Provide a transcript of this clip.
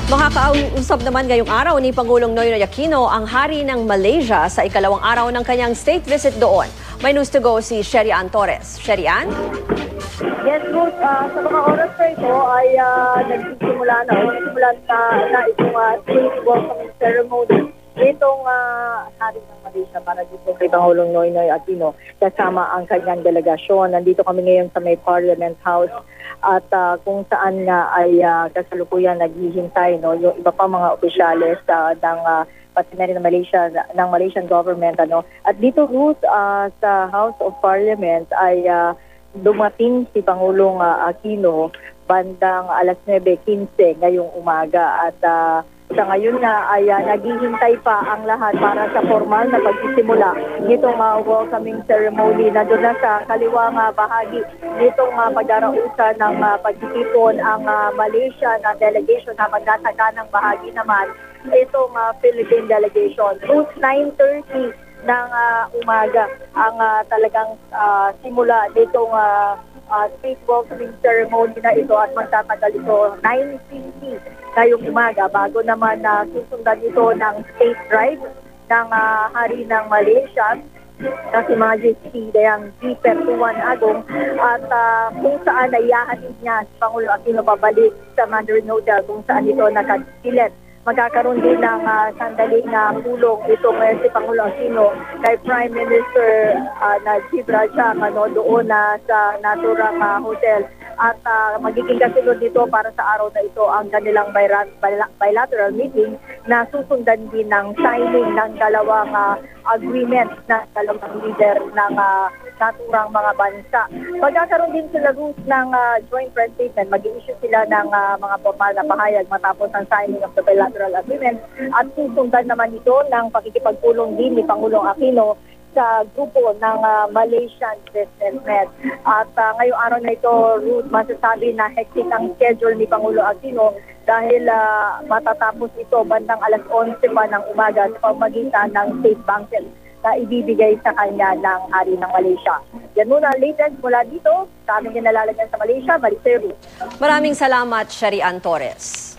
Makakausap naman ngayong araw ni Pangulong Noynoy Aquino ang hari ng Malaysia sa ikalawang araw ng kanyang state visit doon. May news to go si Sherian Torres. Sherian? Yes, Ruth. Sa mga oras na ito ay nagsisimula na itong state welcoming ceremony itong hari ng Malaysia para dito kay Pangulong Noynoy Aquino kasama ang kanyang delegasyon. Nandito kami ngayon sa may Parliament House at kung saan nga ay kasalukuyan naghihintay yung iba pa mga opisyales ng pati na rin ng Malaysian government. At dito, Ruth, sa House of Parliament ay dumating si Pangulong Aquino bandang alas 9:15 ngayong umaga at sa ngayon nga ay naghihintay pa ang lahat para sa formal na pagsisimula nitong welcoming ceremony. Nandun na sa kaliwang bahagi nitong pagdarausan ng pagtitipon ang Malaysia na delegation na magtataganang bahagi naman itong Philippine delegation. Route 9:30 ng umaga ang talagang simula nitong state welcoming ceremony na ito at magtatagal ito 9:50 ngayong umaga bago naman susundan ito ng state drive ng hari ng Malaysia na si Majid Dayang G. Pertuan Agong at kung saan ay ihahatid niya si Pangulo Aquino pabalik sa Mandarin Hotel kung saan ito nakapilit. Magkakaroon din ng sandaling tulong itong si Pangulo Aquino kay Prime Minister Najib Razak doon sa naturang hotel. At magiging kasunod nito para sa araw na ito ang kanilang bilateral meeting na susundan din ng signing ng dalawang agreement ng dalawang leader ng naturang mga bansa. Magkakaroon din sila ng joint press statement. Mag-i-issue sila ng mga formal na pahayag matapos ang signing of the bilateral agreement at susundan naman ito ng pakikipagpulong din ni Pangulong Aquino sa grupo ng Malaysian businessmen. At ngayong araw na ito, Ruth, masasabi na hectic ang schedule ni Pangulo Aquino dahil matatapos ito bandang alas 11 pa ng umaga sa pamagitan ng state banquet na ibibigay sa kanya ng hari ng Malaysia. Yan muna ang latest mula dito sa aming nalalagyan sa Malaysia, Maricel. Maraming salamat, Sherian Torres.